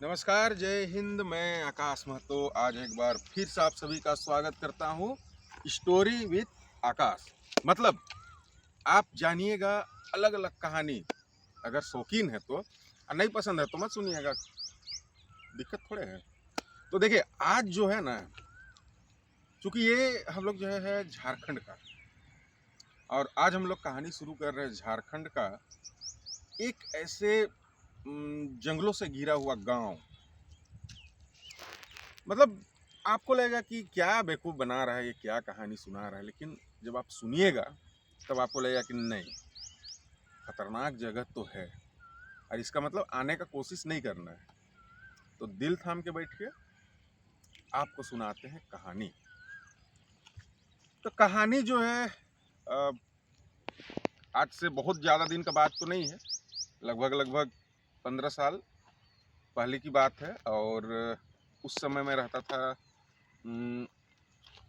नमस्कार, जय हिंद। मैं आकाश महतो आज एक बार फिर से आप सभी का स्वागत करता हूँ स्टोरी विथ आकाश। मतलब आप जानिएगा अलग अलग कहानी। अगर शौकीन है तो, और नहीं पसंद है तो मत सुनिएगा, दिक्कत थोड़े है। तो देखिए, आज जो है ना, चूंकि ये हम लोग जो है झारखंड का, और आज हम लोग कहानी शुरू कर रहे हैं झारखंड का एक ऐसे जंगलों से घिरा हुआ गांव। मतलब आपको लगेगा कि क्या बेवकूफ़ बना रहा है, ये क्या कहानी सुना रहा है, लेकिन जब आप सुनिएगा तब आपको लगेगा कि नहीं, खतरनाक जगह तो है, और इसका मतलब आने का कोशिश नहीं करना है। तो दिल थाम के बैठिए, आपको सुनाते हैं कहानी। तो कहानी जो है अ, आज से बहुत ज़्यादा दिन का बात तो नहीं है, लगभग लगभग 15 साल पहले की बात है। और उस समय मैं रहता था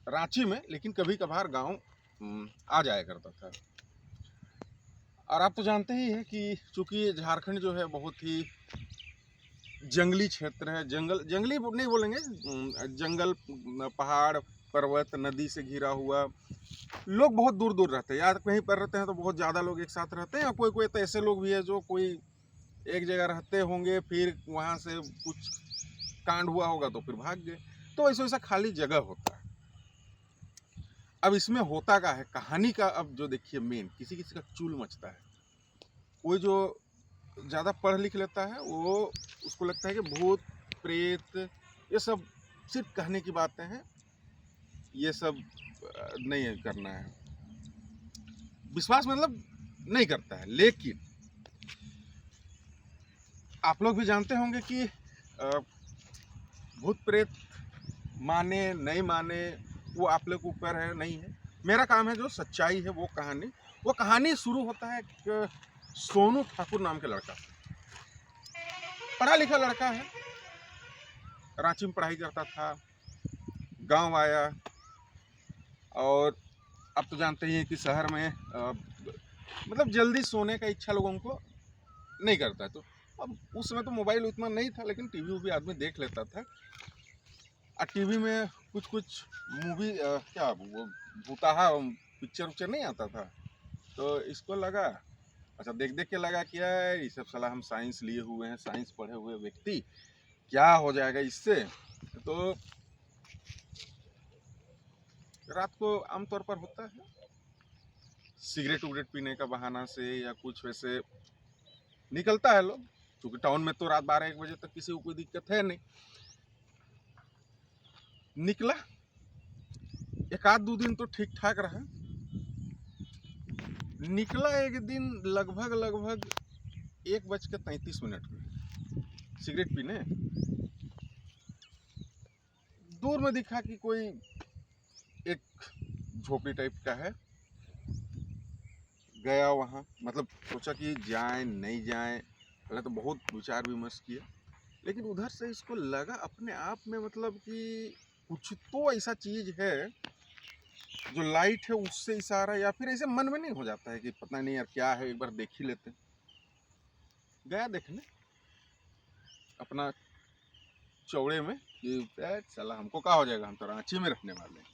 रांची में, लेकिन कभी कभार गांव आ जाया करता था। और आप तो जानते ही हैं कि चूंकि झारखंड जो है बहुत ही जंगली क्षेत्र है, जंगली नहीं बोलेंगे, जंगल, पहाड़, पर्वत, नदी से घिरा हुआ। लोग बहुत दूर दूर रहते हैं, या कहीं पर रहते हैं तो बहुत ज़्यादा लोग एक साथ रहते हैं, और कोई कोई तो ऐसे लोग भी है जो कोई एक जगह रहते होंगे, फिर वहाँ से कुछ कांड हुआ होगा तो फिर भाग गए। तो ऐसा वैसा खाली जगह होता है। अब इसमें होता क्या है, कहानी का अब जो देखिए मेन, किसी किसी का चूल मचता है। कोई जो ज़्यादा पढ़ लिख लेता है वो, उसको लगता है कि भूत प्रेत ये सब सिर्फ कहने की बातें हैं, ये सब नहीं करना है, विश्वास मतलब नहीं करता है। लेकिन आप लोग भी जानते होंगे कि भूत प्रेत माने नहीं माने वो आप लोग के ऊपर है, नहीं है। मेरा काम है जो सच्चाई है वो कहानी शुरू होता है एक सोनू ठाकुर नाम के लड़का से। पढ़ा लिखा लड़का है, रांची में पढ़ाई करता था, गांव आया। और आप तो जानते ही हैं कि शहर में मतलब जल्दी सोने का इच्छा लोगों को नहीं करता है। तो अब उस समय तो मोबाइल उतना नहीं था, लेकिन टीवी भी आदमी देख लेता था। और टीवी में कुछ कुछ मूवी, क्या वो भूताहा पिक्चर उच्चर नहीं आता था। तो इसको लगा, अच्छा देख देख के लगा कि यार ये सब साला, हम साइंस लिए हुए हैं, साइंस पढ़े हुए व्यक्ति, क्या हो जाएगा इससे। तो रात को आमतौर पर होता है, सिगरेट उगरेट पीने का बहाना से या कुछ वैसे निकलता है लोग। क्योंकि टाउन में तो रात 12-1 बजे तक किसी को कोई दिक्कत है नहीं। निकला, एक आध दो दिन तो ठीक ठाक रहा। निकला एक दिन लगभग लगभग 1:33 में सिगरेट पीने। दूर में दिखा कि कोई एक झोपड़ी टाइप का है। गया वहाँ, मतलब सोचा कि जाए नहीं जाए, पहले तो बहुत विचार विमर्श किया। लेकिन उधर से इसको लगा अपने आप में, मतलब कि कुछ तो ऐसा चीज है जो लाइट है उससे इशारा, या फिर ऐसे मन में नहीं हो जाता है कि पता नहीं यार क्या है, एक बार देख ही लेते हैं। गया देखने अपना चौड़े में कि चला हमको क्या हो जाएगा, हम तो रांची में रहने वाले हैं।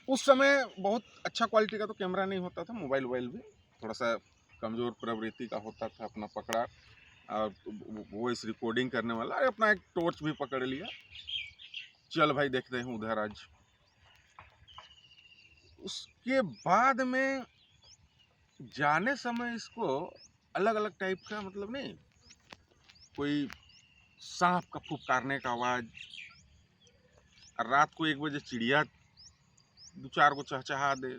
उस समय बहुत अच्छा क्वालिटी का तो कैमरा नहीं होता था, मोबाइल वोबाइल भी थोड़ा सा कमज़ोर प्रवृत्ति का होता था। अपना पकड़ा और वो इस रिकॉर्डिंग करने वाला, अपना एक टॉर्च भी पकड़ लिया। चल भाई देखते हैं उधर आज। उसके बाद में जाने समय इसको अलग अलग टाइप का, मतलब नहीं, कोई सांप का फुफकारने का आवाज़, रात को 1 बजे चिड़िया दो चार को चहचहा दे।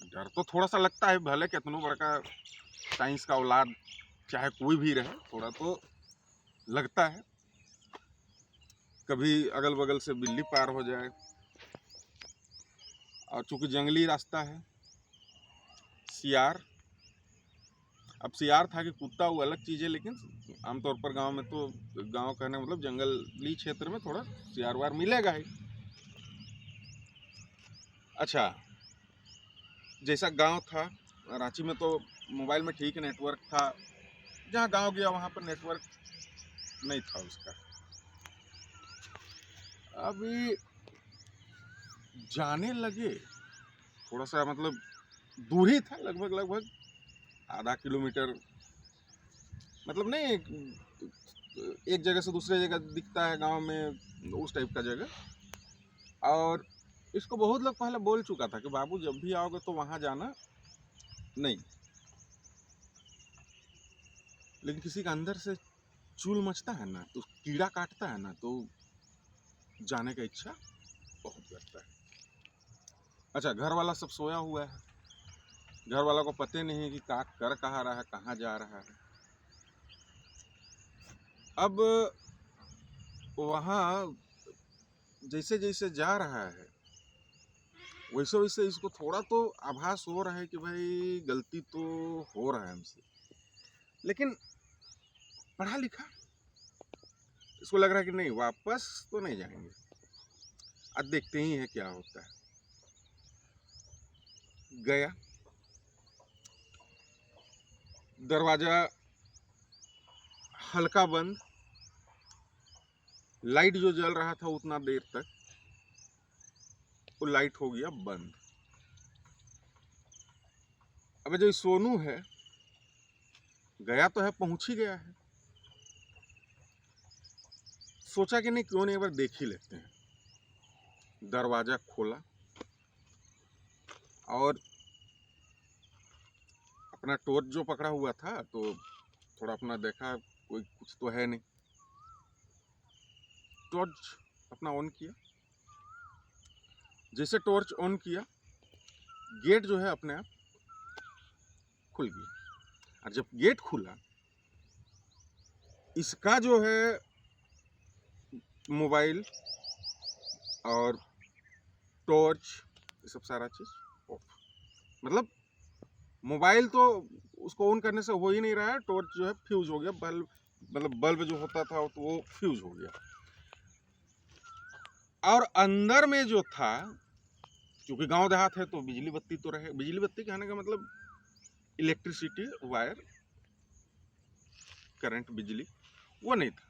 डर तो थोड़ा सा लगता है, भले कितना बड़का साइंस का औलाद चाहे कोई भी रहे, थोड़ा तो लगता है। कभी अगल बगल से बिल्ली पार हो जाए, और चूंकि जंगली रास्ता है, सियार। अब सियार था कि कुत्ता वो अलग चीज़ है, लेकिन आमतौर पर गांव में तो, गांव कहने मतलब जंगली क्षेत्र में थोड़ा सियार वार मिलेगा ही। अच्छा, जैसा गांव था, रांची में तो मोबाइल में ठीक नेटवर्क था, जहाँ गांव गया वहाँ पर नेटवर्क नहीं था उसका। अभी जाने लगे, थोड़ा सा मतलब दूर ही था, लगभग लगभग आधा किलोमीटर, मतलब नहीं, एक जगह से दूसरे जगह दिखता है गांव में, उस टाइप का जगह। और इसको बहुत लोग पहले बोल चुका था कि बाबू जब भी आओगे तो वहाँ जाना नहीं, लेकिन किसी का अंदर से चूल मचता है ना, तो कीड़ा काटता है ना, तो जाने का इच्छा बहुत करता है। अच्छा, घर वाला सब सोया हुआ है, घर वाला को पता नहीं है कि का कर कहाँ रहा है, कहाँ जा रहा है। अब वहाँ जैसे जैसे जा रहा है वैसे वैसे इसको थोड़ा तो आभास हो रहा है कि भाई गलती तो हो रहा है हमसे, लेकिन पढ़ा लिखा, इसको लग रहा है कि नहीं, वापस तो नहीं जाएंगे, अब देखते ही है क्या होता है। गया, दरवाजा हल्का बंद, लाइट जो जल रहा था उतना देर तक, वो लाइट हो गया बंद। अब जो सोनू है, गया तो है, पहुंच ही गया है, सोचा कि नहीं क्यों नहीं एक बार देख ही लेते हैं। दरवाजा खोला और अपना टॉर्च जो पकड़ा हुआ था तो थोड़ा अपना देखा, कोई कुछ तो है नहीं, टॉर्च अपना ऑन किया। जैसे टॉर्च ऑन किया, गेट जो है अपने आप खुल गया। और जब गेट खुला, इसका जो है मोबाइल और टॉर्च, ये सब सारा चीज ऑफ। मतलब मोबाइल तो उसको ऑन करने से हो ही नहीं रहा है, टॉर्च जो है फ्यूज हो गया, बल्ब, मतलब बल्ब जो होता था तो वो फ्यूज हो गया। और अंदर में जो था, क्योंकि गांव देहात है तो बिजली बत्ती तो रहे, बिजली बत्ती कहने का मतलब इलेक्ट्रिसिटी वायर, करंट, बिजली, वो नहीं था।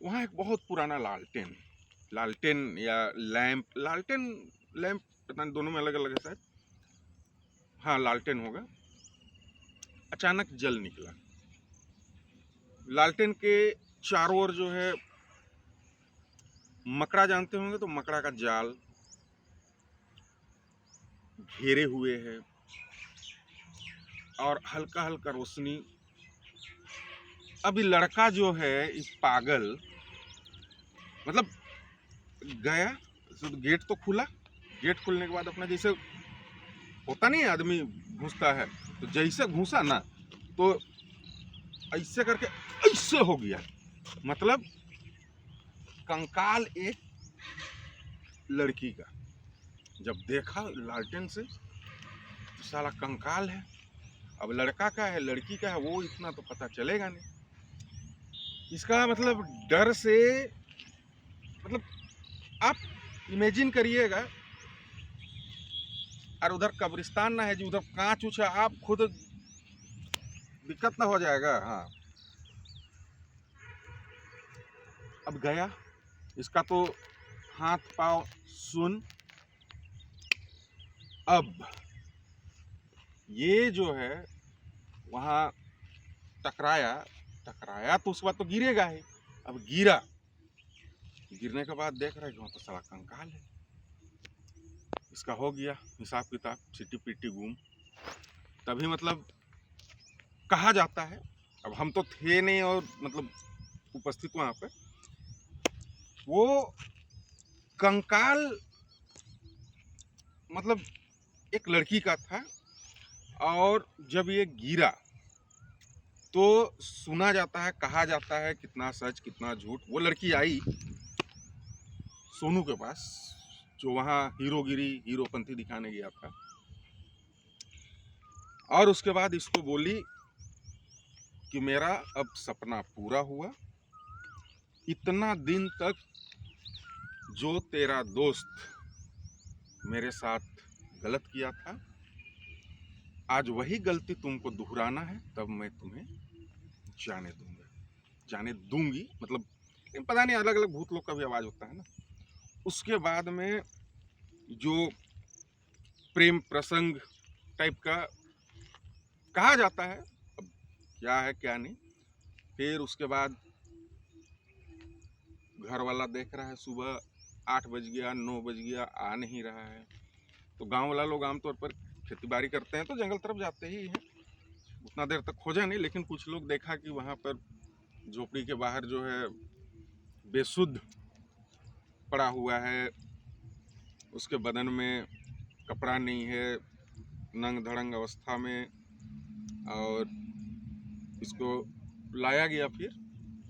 वहाँ एक बहुत पुराना लालटेन, लालटेन या लैंप, लालटेन लैंप पता नहीं, दोनों में अलग अलग है शायद, हाँ लालटेन होगा, अचानक जल निकला। लालटेन के चारों ओर जो है मकड़ा, जानते होंगे तो मकड़ा का जाल घेरे हुए है, और हल्का हल्का रोशनी। अभी लड़का जो है इस पागल, मतलब गया, तो गेट तो खुला, गेट खुलने के बाद अपना जैसे होता नहीं है आदमी घुसता है, तो जैसे घुसा ना तो ऐसे करके ऐसे हो गया, मतलब कंकाल एक लड़की का। जब देखा लालटेन से तो साला कंकाल है। अब लड़का का है लड़की का है वो इतना तो पता चलेगा नहीं। इसका मतलब डर से, मतलब आप इमेजिन करिएगा, और उधर कब्रिस्तान ना है जी, उधर कांच उच है, आप खुद दिक्कत ना हो जाएगा। हाँ, अब गया, इसका तो हाथ पांव सुन। अब ये जो है वहाँ टकराया, टकराया तो उसके बाद तो गिरेगा ही। अब गिरा, गिरने के बाद देख रहा है कि वहाँ तो साला कंकाल है। इसका हो गया हिसाब किताब, सिटी पिटी घूम। तभी मतलब कहा जाता है, अब हम तो थे नहीं और मतलब उपस्थित वहाँ पे, वो कंकाल मतलब एक लड़की का था। और जब ये गिरा तो सुना जाता है, कहा जाता है, कितना सच कितना झूठ, वो लड़की आई सोनू के पास, जो वहाँ हीरोगिरी, हीरोपंथी दिखाने गया था, और उसके बाद इसको बोली कि मेरा अब सपना पूरा हुआ, इतना दिन तक जो तेरा दोस्त मेरे साथ गलत किया था, आज वही गलती तुमको दोहराना है, तब मैं तुम्हें जाने दूंगा, जाने दूंगी, मतलब पता नहीं, अलग अलग भूत लोग का भी आवाज होता है ना। उसके बाद में जो प्रेम प्रसंग टाइप का कहा जाता है, अब क्या है क्या नहीं। फिर उसके बाद घर वाला देख रहा है सुबह 8 बज गया, 9 बज गया, आ नहीं रहा है, तो गांव वाला लोग आमतौर पर खेती बाड़ी करते हैं तो जंगल तरफ जाते ही हैं। उतना देर तक खोजा नहीं, लेकिन कुछ लोग देखा कि वहाँ पर झोपड़ी के बाहर जो है बेसुध पड़ा हुआ है, उसके बदन में कपड़ा नहीं है, नंग धड़ंग अवस्था में, और इसको लाया गया, फिर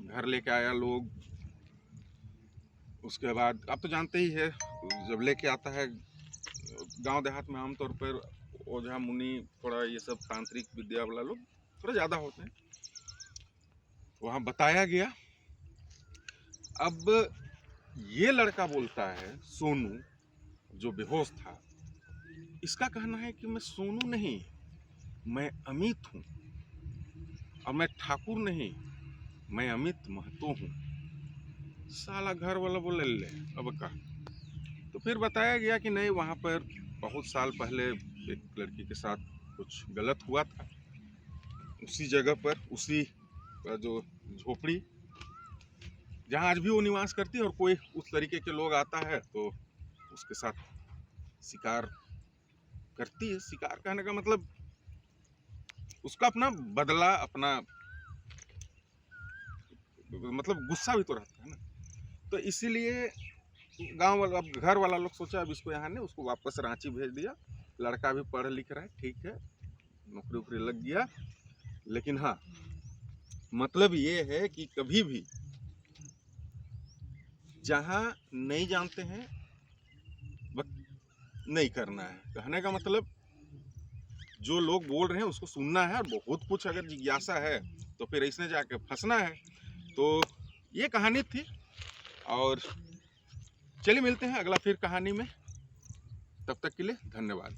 घर लेके आया लोग। उसके बाद आप तो जानते ही है, जब लेके आता है गांव देहात में आमतौर पर ओझा मुनि, थोड़ा ये सब तांत्रिक विद्या वाला लोग थोड़ा ज़्यादा होते हैं, वहाँ बताया गया। अब ये लड़का बोलता है, सोनू जो बेहोश था, इसका कहना है कि मैं सोनू नहीं, मैं अमित हूँ, और मैं ठाकुर नहीं, मैं अमित महतो हूँ। साला घर वाला बोले ले अब का। तो फिर बताया गया कि नहीं, वहाँ पर बहुत साल पहले एक लड़की के साथ कुछ गलत हुआ था, उसी जगह पर, उसी जो झोपड़ी जहाँ आज भी वो निवास करती है, और कोई उस तरीके के लोग आता है तो उसके साथ शिकार करती है। शिकार कहने का मतलब उसका अपना बदला, अपना मतलब गुस्सा भी तो रहता है ना। तो इसीलिए गांव वाला, अब घर वाला लोग सोचा अब इसको यहाँ नहीं, उसको वापस रांची भेज दिया। लड़का भी पढ़ लिख रहा है, ठीक है, नौकरी वोकरी लग गया। लेकिन हाँ, मतलब ये है कि कभी भी जहाँ नहीं जानते हैं नहीं करना है। कहने का मतलब जो लोग बोल रहे हैं उसको सुनना है, और बहुत कुछ अगर जिज्ञासा है तो फिर इसने जाके फंसना है। तो ये कहानी थी, और चलिए मिलते हैं अगला फिर कहानी में। तब तक के लिए धन्यवाद।